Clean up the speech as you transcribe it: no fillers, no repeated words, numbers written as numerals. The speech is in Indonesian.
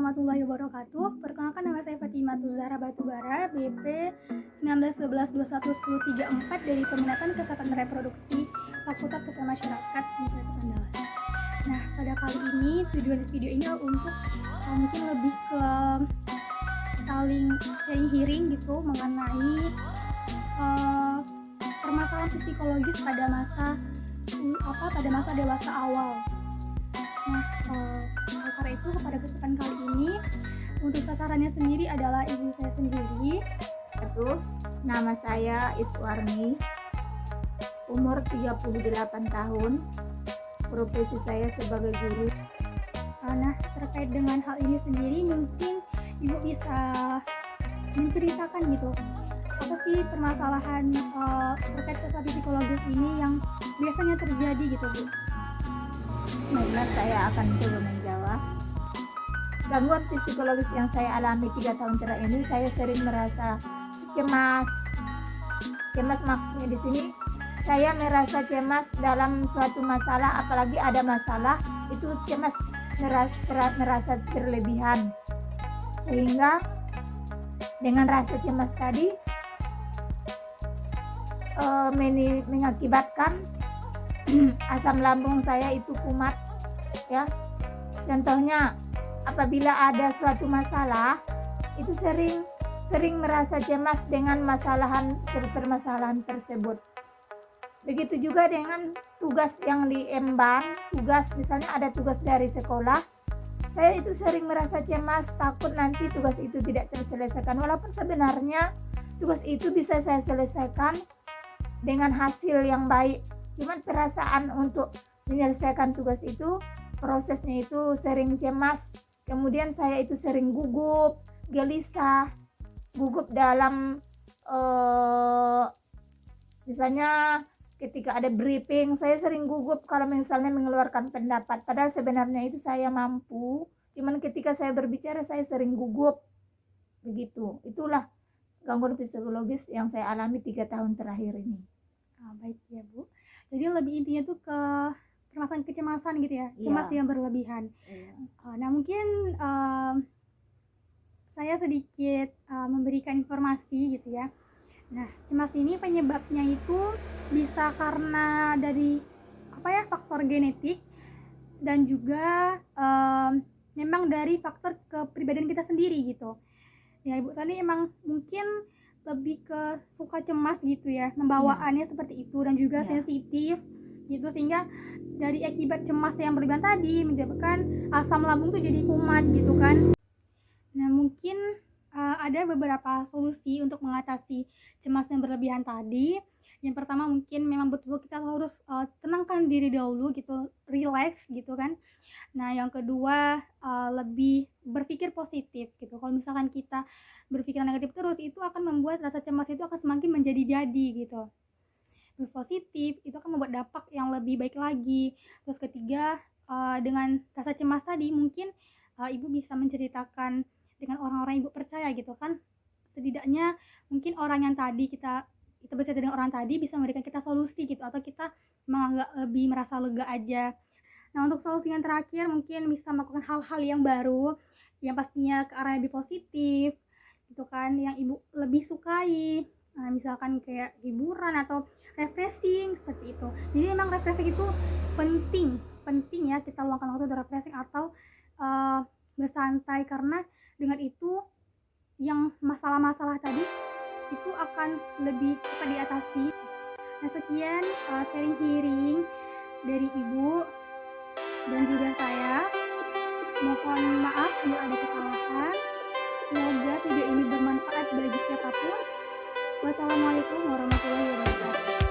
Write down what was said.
warahmatullahi wabarakatuh. Perkenalkan, nama saya Fatimah Zahra Batubara, BP 1911211034 dari Peminatan Kesehatan Reproduksi Fakultas Kesehatan Masyarakat Universitas Andalas. Nah, pada kali ini tujuan video ini untuk mungkin lebih ke saling sharing hearing gitu mengenai permasalahan psikologis pada masa dewasa awal. Nah, karena itu pada kesempatan kali ini untuk sasarannya sendiri adalah ibu saya sendiri. Nama saya Iswarni, umur 38 tahun, profesi saya sebagai guru. Nah, terkait dengan hal ini sendiri mungkin ibu bisa menceritakan gitu, apa sih permasalahan terkait kesehatan psikologis ini yang biasanya terjadi gitu, Bu? Baiklah, saya akan coba menjawab. Gangguan psikologis yang saya alami 3 tahun terakhir ini, saya sering merasa cemas. Cemas maksudnya di sini saya merasa cemas dalam suatu masalah, apalagi ada masalah itu cemas, merasa berlebihan, sehingga dengan rasa cemas tadi mengakibatkan asam lambung saya itu kumat, ya. Contohnya, apabila ada suatu masalah itu sering merasa cemas dengan permasalahan tersebut. Begitu juga dengan tugas yang diemban, misalnya ada tugas dari sekolah, saya itu sering merasa cemas, takut nanti tugas itu tidak terselesaikan, walaupun sebenarnya tugas itu bisa saya selesaikan dengan hasil yang baik. Cuman perasaan untuk menyelesaikan tugas itu, prosesnya itu sering cemas. Kemudian saya itu sering gugup, gelisah, gugup dalam misalnya ketika ada briefing, saya sering gugup kalau misalnya mengeluarkan pendapat. Padahal sebenarnya itu saya mampu, cuman ketika saya berbicara saya sering gugup. Begitu. Itulah gangguan psikologis yang saya alami 3 tahun terakhir ini. Baik ya, Bu. Jadi lebih intinya tuh ke permasalahan kecemasan gitu ya, cemas yang berlebihan. Nah, mungkin saya sedikit memberikan informasi gitu ya. Nah, cemas ini penyebabnya itu bisa karena dari faktor genetik dan juga memang dari faktor kepribadian kita sendiri gitu. Ya, Ibu tadi emang mungkin lebih ke suka cemas gitu ya, membawaannya seperti itu, dan juga sensitif gitu, sehingga dari akibat cemas yang berlebihan tadi menyebabkan asam lambung tuh jadi kumat gitu kan. Nah, mungkin ada beberapa solusi untuk mengatasi cemas yang berlebihan tadi. Yang pertama, mungkin memang betul kita harus tenangkan diri dahulu gitu, relax gitu kan. Nah, yang kedua, lebih berpikir positif gitu. Kalau misalkan kita berpikiran negatif terus, itu akan membuat rasa cemas itu akan semakin menjadi-jadi gitu. Positif itu akan membuat dampak yang lebih baik lagi. Terus ketiga, dengan rasa cemas tadi mungkin ibu bisa menceritakan dengan orang-orang ibu percaya gitu kan. Setidaknya mungkin orang yang tadi kita bercerita dengan orang tadi bisa memberikan kita solusi gitu, atau kita menganggap lebih merasa lega aja. Nah, untuk solusi yang terakhir mungkin bisa melakukan hal-hal yang baru yang pastinya ke arah lebih positif gitu kan, yang ibu lebih sukai. Nah, misalkan kayak hiburan atau refreshing seperti itu. Jadi memang refreshing itu penting ya, kita luangkan waktu untuk refreshing atau bersantai, karena dengan itu yang masalah-masalah tadi itu akan lebih cepat diatasi. Nah, sekian sharing hearing dari ibu dan juga saya. Mohon maaf bila ada kesalahan. Semoga video ini bermanfaat bagi siapapun. Wassalamualaikum warahmatullahi wabarakatuh.